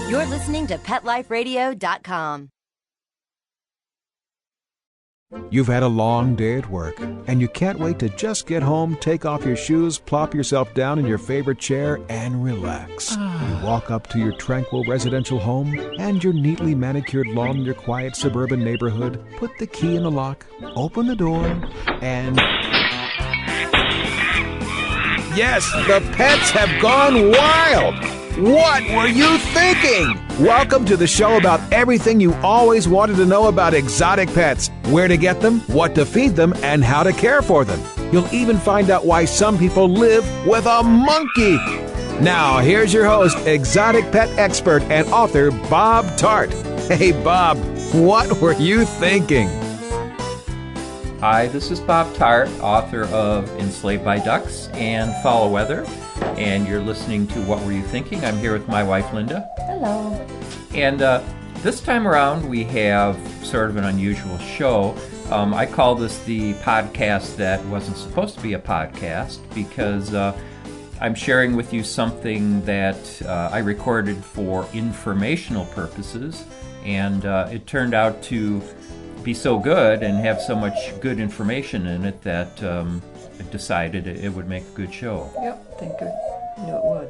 You're listening to PetLifeRadio.com. You've had a long day at work, and you can't wait to just get home, take off your shoes, plop yourself down in your favorite chair, and relax. You walk up to your tranquil residential home and your neatly manicured lawn in your quiet suburban neighborhood, put the key in the lock, open the door, and... Yes, the pets have gone wild! What were you thinking? Welcome to the show about everything you always wanted to know about exotic pets, where to get them, what to feed them, and how to care for them. You'll even find out why some people live with a monkey. Now, here's your host, exotic pet expert and author Bob Tart. Hey, Bob, what were you thinking? Hi, this is Bob Tart, author of Enslaved by Ducks and Foul Weather, and you're listening to What Were You Thinking? I'm here with my wife, Linda. Hello. And this time around, we have sort of an unusual show. I call this the podcast that wasn't supposed to be a podcast because I'm sharing with you something that I recorded for informational purposes, and it turned out to be so good and have so much good information in it that I decided it would make a good show. Yep, I think I knew it would.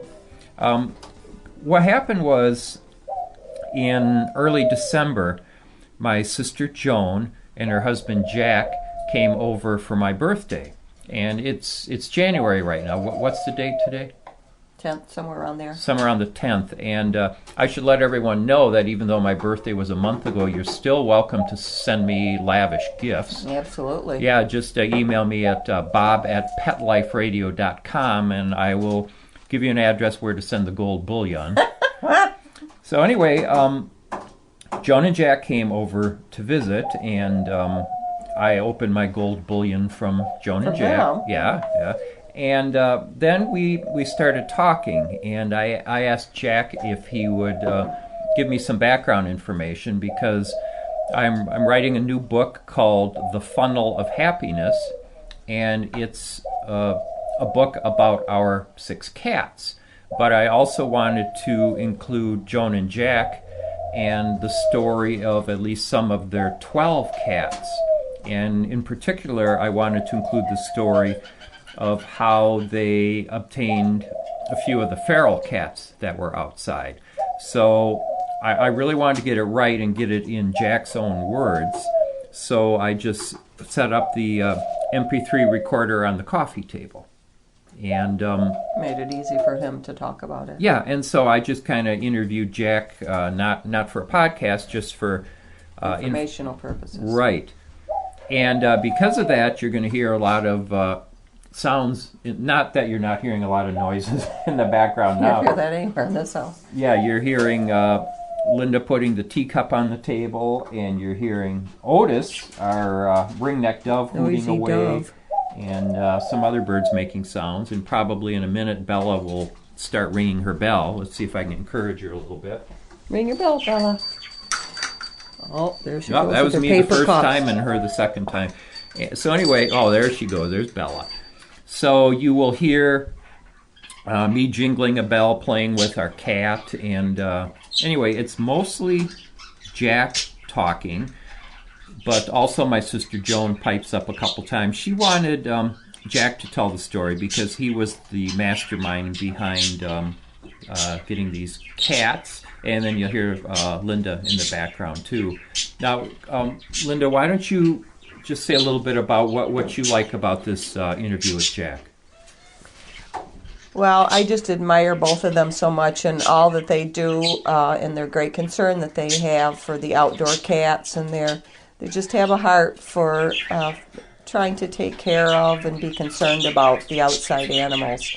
What happened was, in early December, my sister Joan and her husband Jack came over for my birthday. And it's January right now. What's the date today? 10th, somewhere around there. Somewhere around the 10th. And I should let everyone know that even though my birthday was a month ago, you're still welcome to send me lavish gifts. Absolutely. Yeah, just email me at bob@petliferadio.com, and I will give you an address where to send the gold bullion. So anyway, Joan and Jack came over to visit, and I opened my gold bullion from Joan and Jack. Them. Yeah. And then we started talking, and I asked Jack if he would give me some background information because I'm writing a new book called The Funnel of Happiness, and it's a book about our 6 cats. But I also wanted to include Joan and Jack and the story of at least some of their 12 cats. And in particular, I wanted to include the story of how they obtained a few of the feral cats that were outside. So I really wanted to get it right and get it in Jack's own words. So I just set up the MP3 recorder on the coffee table. And made it easy for him to talk about it. Yeah, and so I just kind of interviewed Jack, not for a podcast, just for informational purposes. Right. And because of that, you're going to hear a lot of sounds. Not that you're not hearing a lot of noises in the background now. You hear that anywhere in this house. Yeah, you're hearing Linda putting the teacup on the table, and you're hearing Otis, our ringneck dove, hooting away. Dove. And some other birds making sounds, and probably in a minute Bella will start ringing her bell. Let's see if I can encourage her a little bit. Ring your bell, Bella. Oh, there she goes. That was with me the the first cups. time and her the second time. So anyway, there she goes. There's Bella. So you will hear me jingling a bell, playing with our cat, and anyway, it's mostly Jack talking. But also my sister Joan pipes up a couple times. She wanted Jack to tell the story because he was the mastermind behind getting these cats. And then you'll hear Linda in the background too. Now, Linda, why don't you just say a little bit about what you like about this interview with Jack? Well, I just admire both of them so much and all that they do and their great concern that they have for the outdoor cats, and they just have a heart for trying to take care of and be concerned about the outside animals.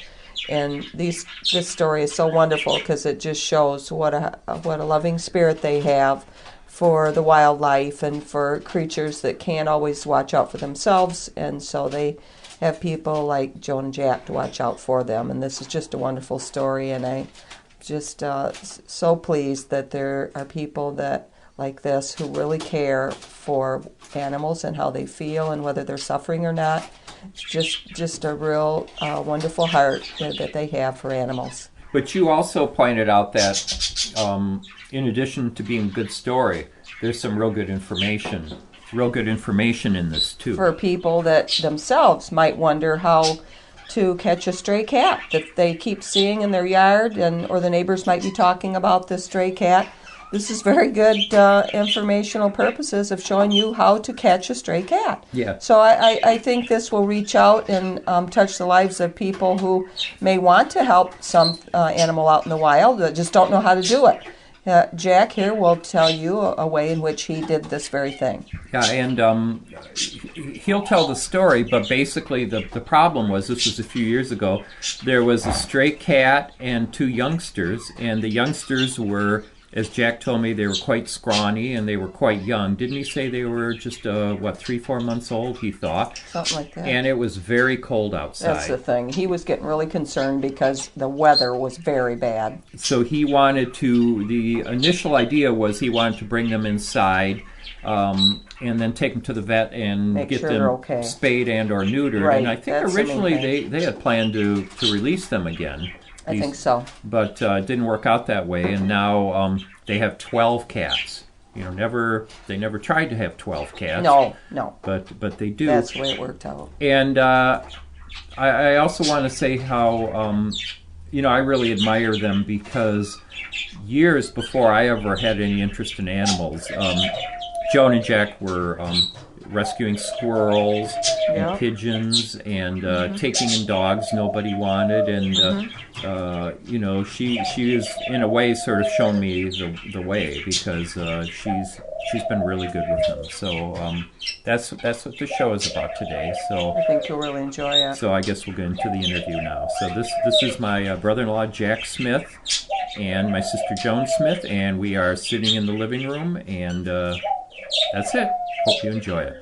And this story is so wonderful because it just shows what a loving spirit they have for the wildlife and for creatures that can't always watch out for themselves, and so they have people like Joan and Jack to watch out for them. And this is just a wonderful story, and I'm just so pleased that there are people that like this who really care for animals and how they feel and whether they're suffering or not. It's just a real wonderful heart that they have for animals. But you also pointed out that in addition to being a good story, there's some real good information in this too. For people that themselves might wonder how to catch a stray cat that they keep seeing in their yard, or the neighbors might be talking about this stray cat. This is very good informational purposes of showing you how to catch a stray cat. Yeah. So I think this will reach out and touch the lives of people who may want to help some animal out in the wild that just don't know how to do it. Jack here will tell you a way in which he did this very thing. Yeah, and he'll tell the story, but basically the problem was, this was a few years ago, there was a stray cat and two youngsters, and the youngsters were, as Jack told me, they were quite scrawny and they were quite young. Didn't he say they were just, 3-4 months old, he thought? Something like that. And it was very cold outside. That's the thing. He was getting really concerned because the weather was very bad. So he wanted the initial idea was he wanted to bring them inside and then take them to the vet and get them spayed and or neutered. Right. And I think originally they had planned to release them again. I think so. But it didn't work out that way, and now they have 12 cats. They never tried to have 12 cats. No. But they do. That's the way it worked out. And I also want to say how, I really admire them, because years before I ever had any interest in animals, Joan and Jack were rescuing squirrels and pigeons and taking in dogs nobody wanted, and she is in a way sort of shown me the way, because she's been really good with them. So that's what the show is about today. So I think you'll really enjoy it. So I guess we'll get into the interview now. So this is my brother-in-law Jack Smith and my sister Joan Smith, and we are sitting in the living room, and that's it. Hope you enjoy it.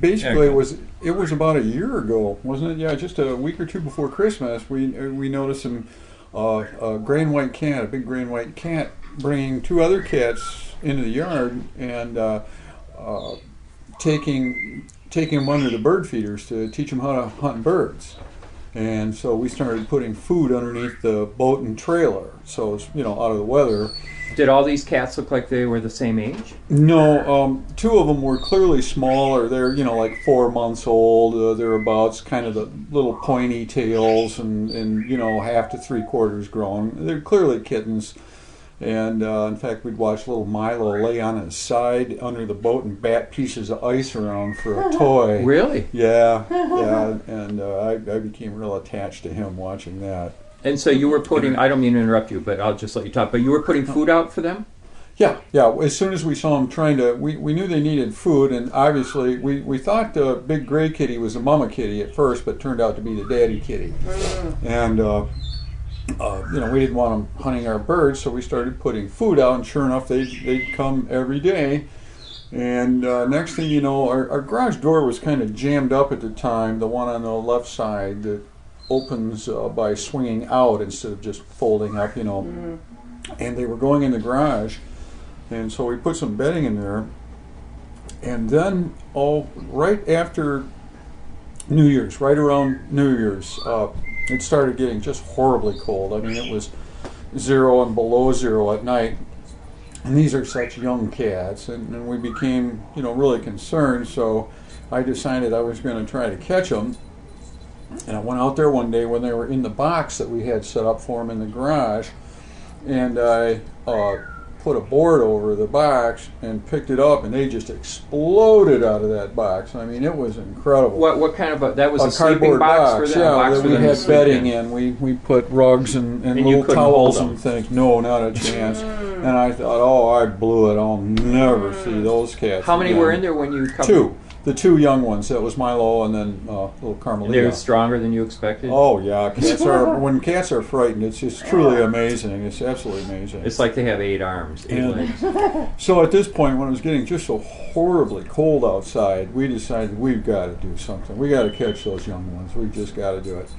Basically, it was about a year ago, wasn't it? Yeah, just a week or two before Christmas, we noticed some a gray and white cat, a big gray and white cat, bringing two other cats into the yard and taking them under the bird feeders to teach them how to hunt birds. And so we started putting food underneath the boat and trailer, so it's out of the weather. Did all these cats look like they were the same age? No, two of them were clearly smaller. They're like 4 months old, thereabouts, kind of the little pointy tails, and 1/2 to 3/4 grown. They're clearly kittens. And in fact, we'd watch little Milo lay on his side under the boat and bat pieces of ice around for a toy. Really? Yeah. And I became real attached to him watching that. And so you were putting, I don't mean to interrupt you, but I'll just let you talk, but you were putting food out for them? Yeah. As soon as we saw them we knew they needed food, and obviously we thought the big gray kitty was a mama kitty at first, but turned out to be the daddy kitty. And we didn't want them hunting our birds, so we started putting food out, and sure enough, they'd come every day. And next thing you know, our garage door was kind of jammed up at the time, the one on the left side that opens by swinging out instead of just folding up, And they were going in the garage, and so we put some bedding in there. And then, right after New Year's, right around New Year's, it started getting just horribly cold. I mean, it was 0 and below 0 at night. And these are such young cats, and we became, really concerned. So I decided I was going to try to catch them. And I went out there one day when they were in the box that we had set up for them in the garage, and I put a board over the box and picked it up, and they just exploded out of that box. I mean, it was incredible. What kind of that was a sleeping box? Yeah, we had bedding in. We put rugs and little towels and things. No, not a chance. And I thought, I blew it. I'll never see those cats. How many again. were in there when you covered? Two. The two young ones. That was Milo and then little Carmelita. They were stronger than you expected? Oh, yeah. When cats are frightened, it's just truly amazing. It's absolutely amazing. It's like they have 8 arms, 8 legs. So at this point, when it was getting just so horribly cold outside, we decided we've got to do something. We got to catch those young ones. We've just got to do it.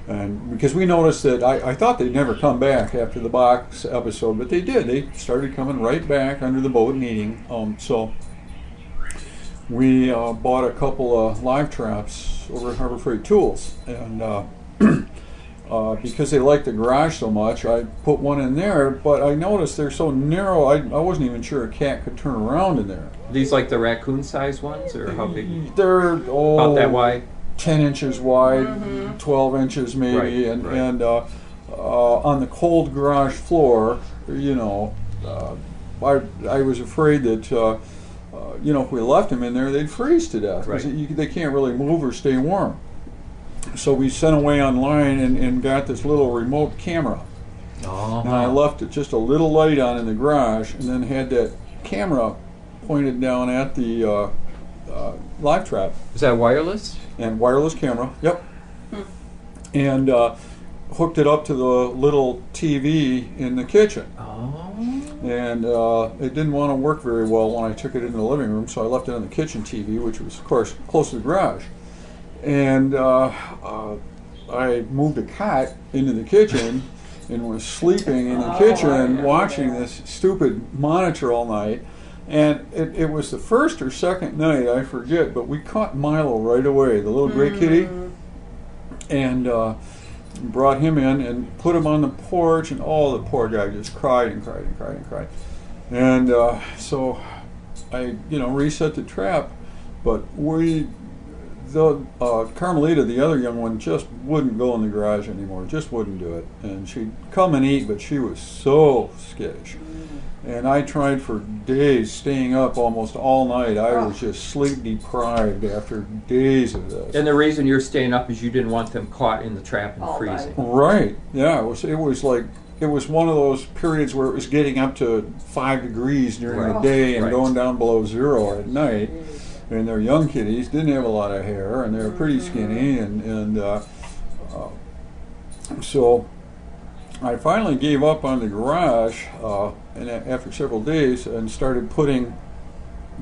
And because we noticed that I thought they'd never come back after the box episode, but they did. They started coming right back under the boat and eating. So we bought a couple of live traps over at Harbor Freight Tools, and because they liked the garage so much, I put one in there. But I noticed they're so narrow, I wasn't even sure a cat could turn around in there. These like the raccoon-sized ones, or how big? They're About that wide. 10 inches wide, 12 inches maybe, Right, and right. and on the cold garage floor, you know, I was afraid that you know, if we left them in there, they'd freeze to death. 'Cause Right. they can't really move or stay warm. So we sent away online and got this little remote camera. Oh. And I left it just a little light on in the garage, and then had that camera pointed down at the live trap. Is that wireless? And wireless camera, yep. And hooked it up to the little TV in the kitchen. Oh. And it didn't want to work very well when I took it into the living room, so I left it on the kitchen TV, which was, of course, close to the garage. And I moved a cot into the kitchen and was sleeping in the kitchen watching this stupid monitor all night. And it was the first or second night, I forget, but we caught Milo right away, the little gray kitty, and brought him in and put him on the porch, and the poor guy just cried and cried and cried and cried. And so I, reset the trap, but Carmelita, the other young one, just wouldn't go in the garage anymore, just wouldn't do it. And she'd come and eat, but she was so skittish. And I tried for days, staying up almost all night. I was just sleep deprived after days of this. And the reason you're staying up is you didn't want them caught in the trap and freezing. Right. Yeah. It was one of those periods where it was getting up to 5 degrees during the day and going down below 0 at night. And they're young kitties, didn't have a lot of hair, and they were pretty skinny, and so I finally gave up on the garage, and after several days, and started putting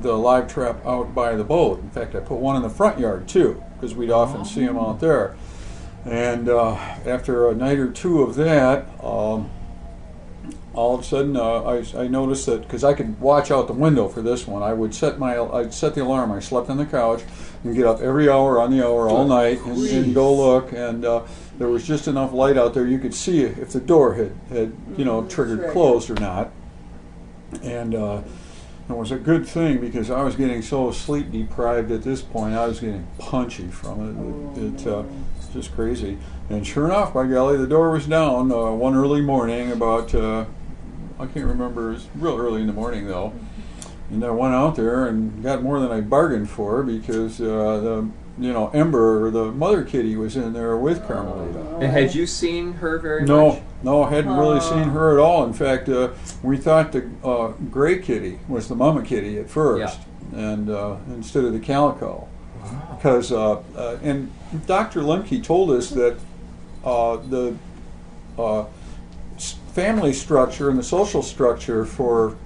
the live trap out by the boat. In fact, I put one in the front yard too, because we'd often see them out there. And after a night or two of that, all of a sudden I noticed that, because I could watch out the window for this one, I'd set the alarm. I slept on the couch and get up every hour on the hour all night and go look, and there was just enough light out there you could see if the door had triggered closed or not. And it was a good thing, because I was getting so sleep deprived at this point. I was getting punchy from it. It just crazy. And sure enough, by golly, the door was down one early morning about I can't remember, it was real early in the morning though. And I went out there and got more than I bargained for, because Ember, or the mother kitty, was in there with Carmelita. And had you seen her very much? No, I hadn't really seen her at all. In fact, we thought the gray kitty was the mama kitty at first, and instead of the calico. Wow. Because and Dr. Lemke told us that the family structure and the social structure for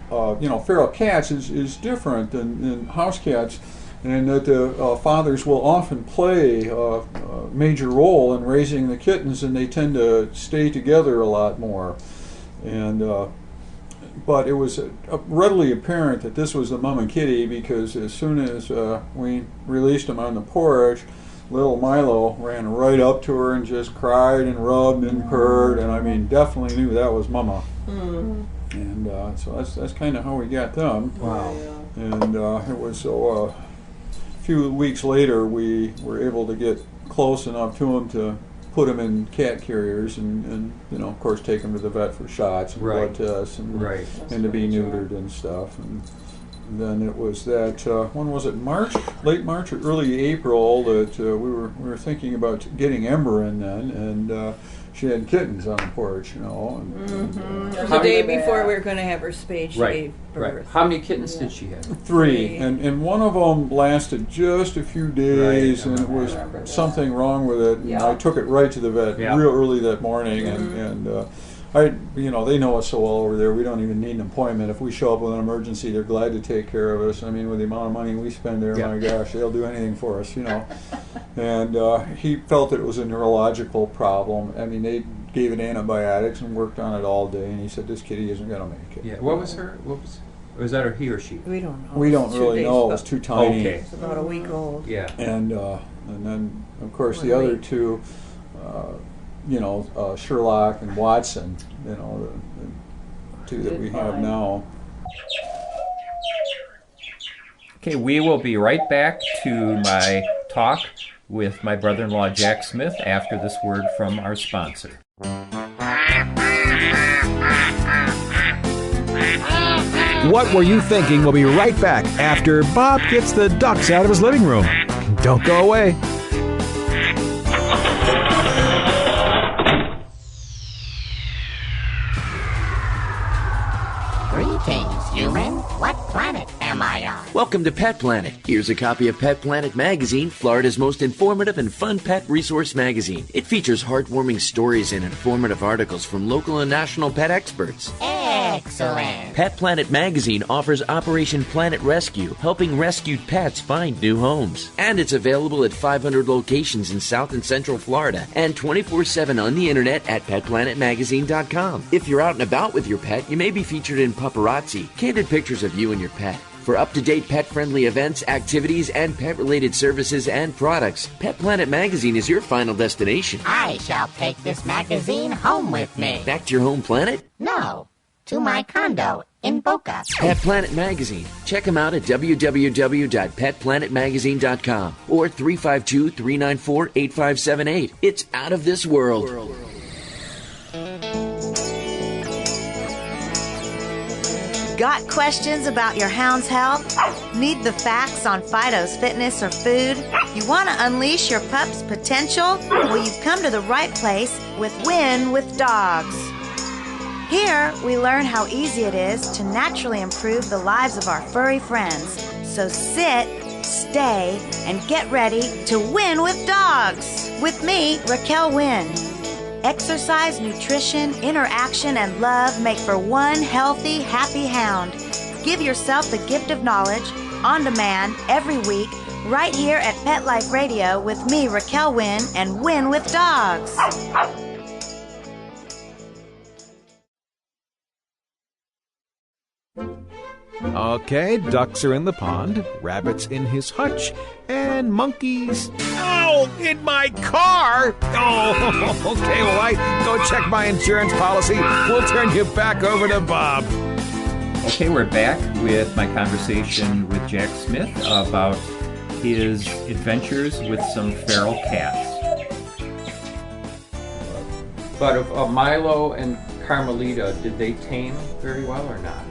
feral cats is different than house cats, and that the fathers will often play a major role in raising the kittens, and they tend to stay together a lot more. And but it was readily apparent that this was the mama kitty, because as soon as we released him on the porch, little Milo ran right up to her and just cried and rubbed and purred, and I mean, definitely knew that was mama. And so that's kind of how we got them. Wow. And it was so a few weeks later we were able to get close enough to them to put them in cat carriers, and of course take them to the vet for shots and blood tests, and to be neutered and stuff. And then it was that when was it, late March or early April, that we were thinking about getting Ember in then, and she had kittens on the porch, and It was the day before we were going to have her spayed. She gave birth. Right. How many kittens did she have? 3, and one of them lasted just a few days, and it was something wrong with it, and I took it right to the vet real early that morning, and They know us so well over there. We don't even need an appointment. If we show up with an emergency, they're glad to take care of us. I mean, with the amount of money we spend there, my gosh, they'll do anything for us, And he felt that it was a neurological problem. I mean, they gave it antibiotics and worked on it all day, and he said, this kitty isn't going to make it. Yeah. Was that a he or she? We don't know. We don't really know. It was too tiny. Okay. It's about a week old. Yeah. And then, of course, the other two, Sherlock and Watson, the two that we have now. Okay, we will be right back to my talk with my brother-in-law Jack Smith after this word from our sponsor. What Were You Thinking? We'll be right back after Bob gets the ducks out of his living room. Don't go away. Greetings, human. What planet am I on? Welcome to Pet Planet. Here's a copy of Pet Planet magazine, Florida's most informative and fun pet resource magazine. It features heartwarming stories and informative articles from local and national pet experts. Excellent. Pet Planet magazine offers Operation Planet Rescue, helping rescued pets find new homes. And it's available at 500 locations in South and Central Florida and 24/7 on the internet at petplanetmagazine.com. If you're out and about with your pet, you may be featured in Paparazzi, candid pictures of you and your pet. For up-to-date pet-friendly events, activities, and pet-related services and products, Pet Planet Magazine is your final destination. I shall take this magazine home with me. Back to your home planet? No, to my condo in Boca. Pet Planet Magazine. Check them out at www.petplanetmagazine.com or 352-394-8578. It's out of this world. Got questions about your hound's health? Need the facts on Fido's fitness or food? You want to unleash your pup's potential? Well, you've come to the right place with Win with Dogs. Here, we learn how easy it is to naturally improve the lives of our furry friends. So sit, stay, and get ready to win with dogs. With me, Raquel Wynn. Exercise, nutrition, interaction, and love make for one healthy, happy hound. Give yourself the gift of knowledge, on demand, every week, right here at Pet Life Radio with me, Raquel Wynn, and Win with Dogs. Okay, ducks are in the pond, rabbits in his hutch, and monkeys... Ow! In my car! Oh, okay, well, I go check my insurance policy. We'll turn you back over to Bob. Okay, we're back with my conversation with Jack Smith about his adventures with some feral cats. But of Milo and Carmelita, did they tame very well or not?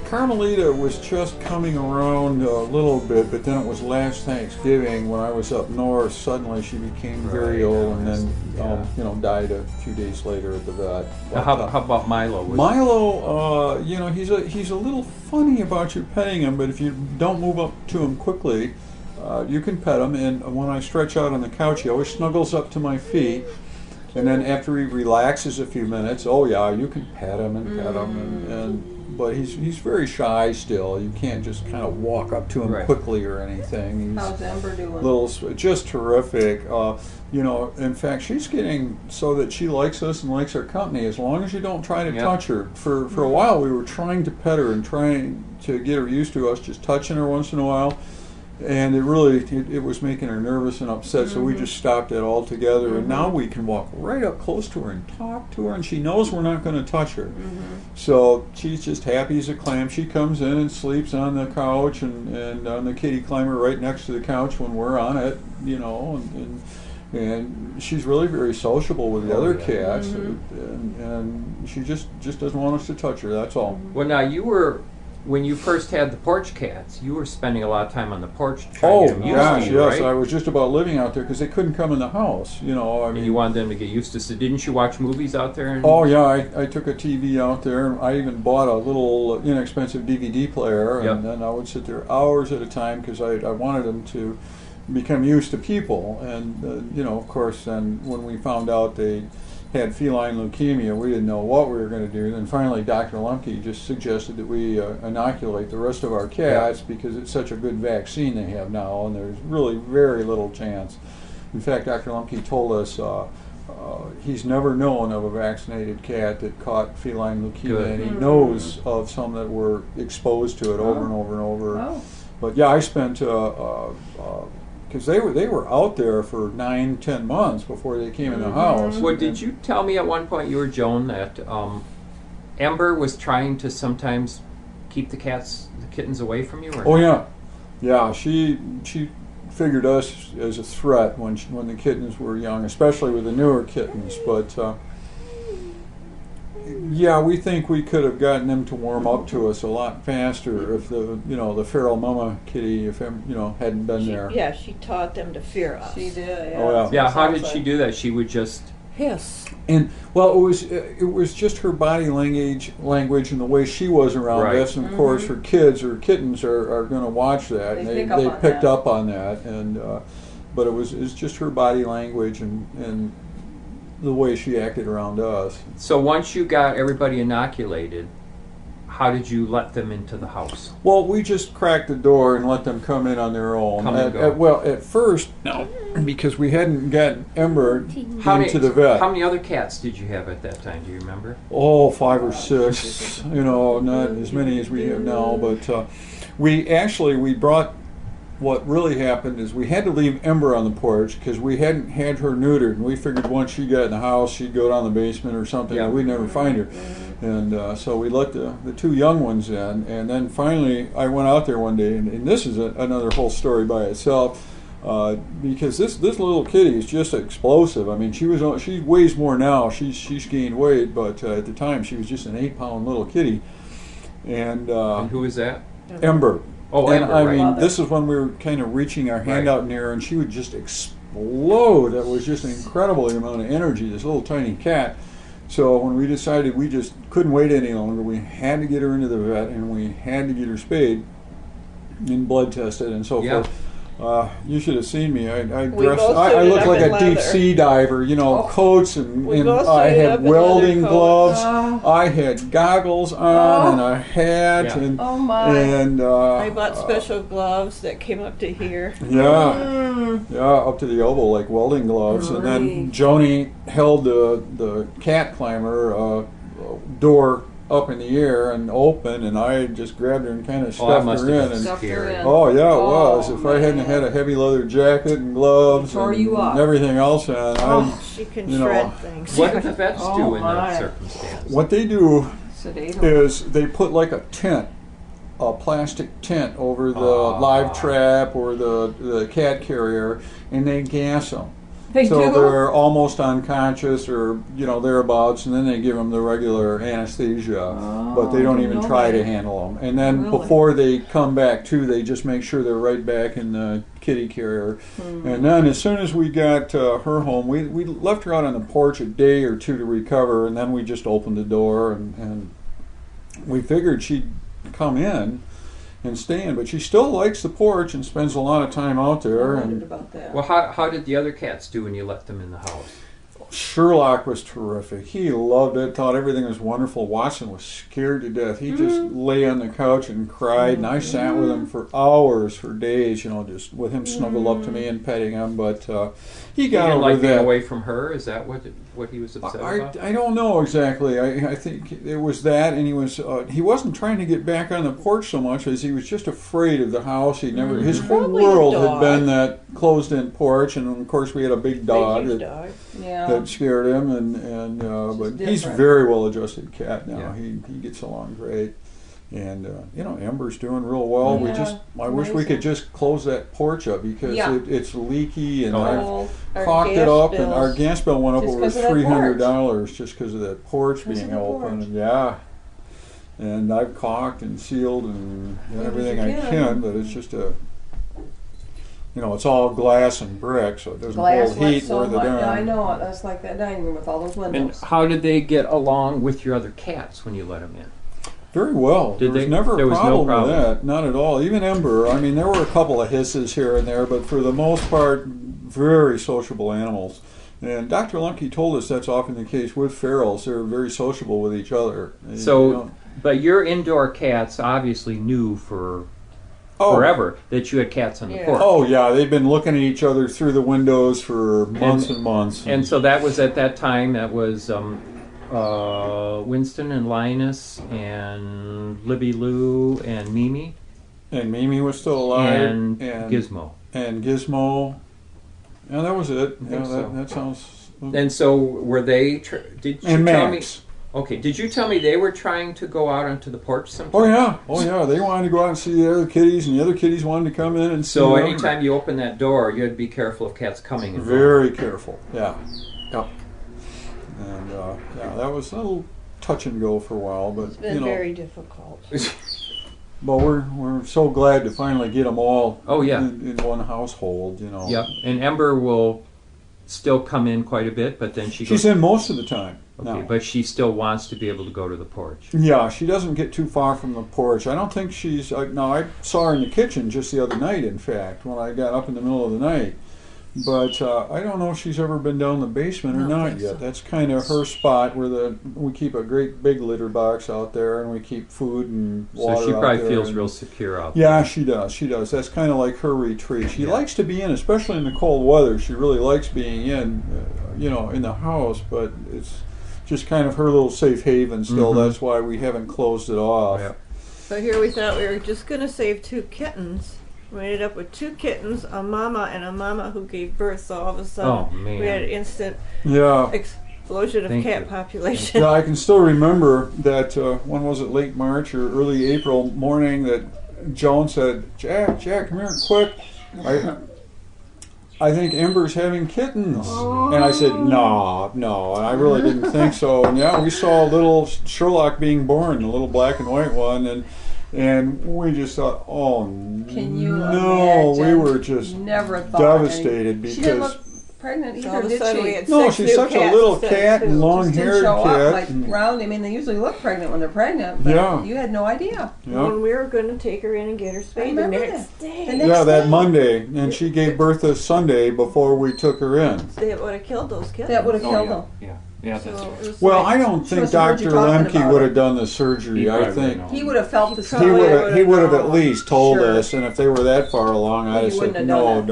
Carmelita was just coming around a little bit, but then it was last Thanksgiving when I was up north. Suddenly she became very ill, and then died a few days later at the vet. But, how about Milo? Milo, he's a little funny about you petting him, but if you don't move up to him quickly, you can pet him. And when I stretch out on the couch, he always snuggles up to my feet. And then after he relaxes a few minutes, you can pet him and pet him, but he's very shy still. You can't just kind of walk up to him quickly or anything. How's Amber doing? Just terrific. In fact, she's getting so that she likes us and likes our company as long as you don't try to touch her. For a while, we were trying to pet her and trying to get her used to us just touching her once in a while. And it was making her nervous and upset, so we just stopped it altogether. And now we can walk right up close to her and talk to her, and she knows we're not going to touch her. So she's just happy as a clam. She comes in and sleeps on the couch and on the kitty climber right next to the couch when we're on it, and she's really very sociable with the other cats, and she just doesn't want us to touch her, that's all. Well, now when you first had the porch cats, you were spending a lot of time on the porch trying to get them used to you, yes. right? I was just about living out there because they couldn't come in the house. And you wanted them to get used to. So didn't you watch movies out there? I took a TV out there. I even bought a little inexpensive DVD player, and then I would sit there hours at a time because I wanted them to become used to people. And of course, then when we found out they had feline leukemia. We didn't know what we were going to do. And finally, Dr. Lumpke just suggested that we inoculate the rest of our cats because it's such a good vaccine they have now, and there's really very little chance. In fact, Dr. Lumpke told us he's never known of a vaccinated cat that caught feline leukemia, and he knows of some that were exposed to it over and over and over. Oh. But yeah, I spent because they were out there for 9-10 months before they came in the house. Well, did you tell me at one point, you or Joan, that Ember was trying to sometimes keep the kittens away from you? Or Oh yeah. She figured us as a threat when the kittens were young, especially with the newer kittens. But yeah, we think we could have gotten them to warm up to us a lot faster if the feral mama kitty hadn't been there. Yeah, she taught them to fear us. She did. Yeah. Oh yeah. Yeah, how did she do that? She would just Hiss. And well, it was just her body language and the way she was around Right. us. And of course, her kids or kittens are going to watch that. They and pick up on picked that. up on that, and but it's just her body language and the way she acted around us. So once you got everybody inoculated, how did you let them into the house? Well, we just cracked the door and let them come in on their own. Come and go. At first, no, because we hadn't gotten Ember into the How vet. many other cats did you have at that time? Do you remember? Oh, 5 or 6. Not as many as we have now, but we brought. What really happened is we had to leave Ember on the porch because we hadn't had her neutered, and we figured once she got in the house, she'd go down the basement or something, Yeah. and we'd never find her. And so we let the 2 young ones in, and then finally I went out there one day, and this is another whole story by itself, because this little kitty is just explosive. I mean, she weighs more now. She's gained weight, but at the time she was just an 8-pound little kitty. And And who is that? Ember. Oh, And Ember, I right. mean, this is when we were kind of reaching our hand Right. out near her, and she would just explode. That was just an incredible amount of energy, this little tiny cat. So when we decided we just couldn't wait any longer, we had to get her into the vet, and we had to get her spayed and blood tested and so Yeah. forth. You should have seen me. I We dressed. both I suited looked up like in a deep leather. sea diver. Coats and We both I suited up had in welding leather gloves. coats. I had goggles on and a hat Yeah. and Oh, my. and I bought special gloves that came up to here. yeah, up to the elbow like welding gloves. And then Joni held the cat climber door up in the air and open, and I just grabbed her and kind of Oh, that stuffed must her have in. been And Stuffed her scary. in. oh yeah, it Oh, was. If I hadn't man. had a heavy leather jacket and gloves Tore and you up. everything else on, She can You know, shred things. What did the vets Oh, do in my. that circumstance? what they do Sedate 'em. is they put like a plastic tent over the live trap or the cat carrier, and they gas them. They So do? they're almost unconscious or thereabouts, and then they give them the regular anesthesia, but they don't I even didn't know try to that. handle them. And then Really? before they come back to, they just make sure they're right back in the kitty carrier. And then as soon as we got her home, we left her out on the porch a day or two to recover, and then we just opened the door, and we figured she'd come in and stay in, but she still likes the porch and spends a lot of time out there. I wondered And about that. Well, how did the other cats do when you let them in the house? Sherlock was terrific. He loved it, thought everything was wonderful. Watson was scared to death. He just lay on the couch and cried, and I sat with him for hours, for days, just with him snuggled up to me and petting him. But he got He didn't over like being that. away from her? Is that what he was upset about? I don't know exactly. I think it was that, and he wasn't trying to get back on the porch so much as he was just afraid of the house. He never his whole Probably a world had dog. been that closed-in porch, and of course we had a big dog Big, huge that, dog. Yeah. that scared him, and but he's a different. very well-adjusted cat now. Yeah. He gets along great. And Ember's doing real well. Yeah, I wish we amazing. could just close that porch up because Yeah. it's leaky, and Oh, I've Old. Our caulked it gas up, and bills. our gas bill went up Just over 'cause of that $300 just because of that porch Because being of the open. porch. And yeah, and I've caulked and sealed and done everything I you can, can. but it's just it's all glass and brick, so it doesn't Glass hold went heat so worth a much. darn. Yeah, I know it. That's like that dining room with all those And windows. how did they get along with your other cats when you let them in? Very well. Did there was they? never There a was no problem problem. with that. Not at all. Even Ember. I mean, there were a couple of hisses here and there, but for the most part, very sociable animals. And Dr. Lemke told us that's often the case with ferals. They're very sociable with each other. So, but your indoor cats obviously knew forever that you had cats on the porch. Oh, yeah. They've been looking at each other through the windows for months and months. And so that was at that time, that was Winston and Linus and Libby Lou and Mimi. And Mimi was still alive. And Gizmo. And Gizmo. Yeah, that was it. Yeah, that sounds... And so were they... did you and tell Max. me... Okay, did you tell me they were trying to go out onto the porch sometime? Oh yeah. They wanted to go out and see the other kitties, and the other kitties wanted to come in and see So them. anytime you open that door, you had to be careful of cats coming in. Very careful, yeah. Yep. And that was a little touch and go for a while, but it's been very difficult. But we're so glad to finally get them all in one household, you know. Yep, and Ember will still come in quite a bit, but then she's in most of the time. Okay, but she still wants to be able to go to the porch. Yeah, she doesn't get too far from the porch. I don't think she's... no, I saw her in the kitchen just the other night, in fact, when I got up in the middle of the night. But I don't know if she's ever been down the basement or not yet. So. That's kind of her spot where we keep a great big litter box out there, and we keep food and water. So she probably out feels real secure out there. there. Yeah, she does. She does. That's kind of like her retreat. She likes to be in, especially in the cold weather. She really likes being in, in the house. But it's just kind of her little safe haven still. Mm-hmm. That's why we haven't closed it off. Yeah. So here we thought we were just going to save 2 kittens. We ended up with 2 kittens, a mama and a mama who gave birth. So all of a sudden, we had an instant explosion of cat population. Yeah, I can still remember that. When was it? Late March or early April morning that Joan said, "Jack, come here, quick! I think Ember's having kittens." Oh. And I said, no, and I really didn't think so. And yeah, we saw little Sherlock being born, the little black and white one, and we just thought, oh no, we were just devastated because... She didn't look pregnant either, did she? No, she's such a little cat and long-haired cat. Like round. I mean, they usually look pregnant when they're pregnant, but you had no idea. Yeah. When we were going to take her in and get her spayed the next day. That Monday, and she gave birth this Sunday before we took her in. That would have killed those kittens. That would have killed them. Yeah, that's right. Well, I don't think Dr. Lemke would have done the surgery. I think he would have felt the he would have at least told us, and if they were that far along, I'd have said, no.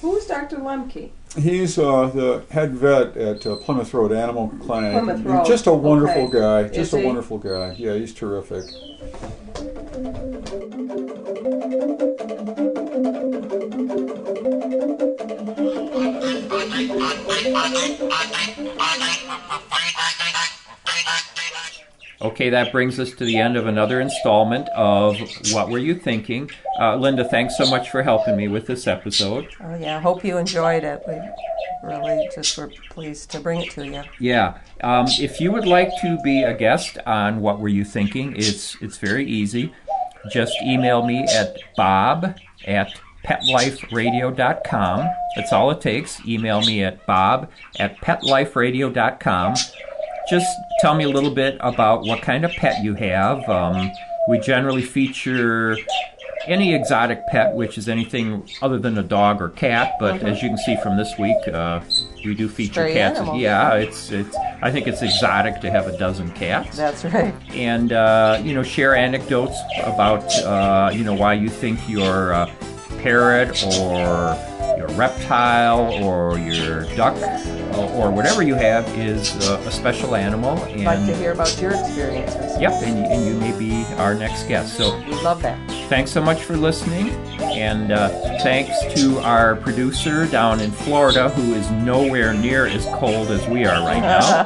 Who's Dr. Lemke? He's the head vet at Plymouth Road Animal Clinic. Plymouth Road. Just a wonderful guy. Just a wonderful guy. Yeah, he's terrific. Okay, that brings us to the end of another installment of What Were You Thinking? Linda, thanks so much for helping me with this episode. Oh, yeah, I hope you enjoyed it. We really just were pleased to bring it to you. Yeah. If you would like to be a guest on What Were You Thinking, it's very easy. Just email me at bob@petliferadio.com. That's all it takes. Email me at bob@petliferadio.com. Just tell me a little bit about what kind of pet you have. We generally feature any exotic pet, which is anything other than a dog or cat. But as you can see from this week, we do feature stray cats. Animals. Yeah, it's. I think it's exotic to have a dozen cats. That's right. And share anecdotes about why you think your parrot or your reptile or your duck or whatever you have is a special animal. I'd like to hear about your experiences. Yep, and you may be our next guest. So we love that. Thanks so much for listening, and thanks to our producer down in Florida, who is nowhere near as cold as we are right now.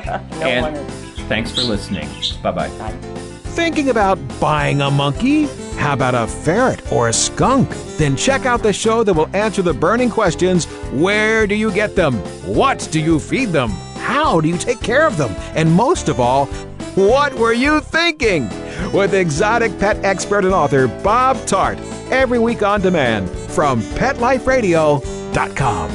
Thanks for listening. Bye-bye. Bye. Thinking about buying a monkey? How about a ferret or a skunk? Then check out the show that will answer the burning questions. Where do you get them? What do you feed them? How do you take care of them? And most of all, what were you thinking? With exotic pet expert and author Bob Tart. Every week on demand from PetLifeRadio.com.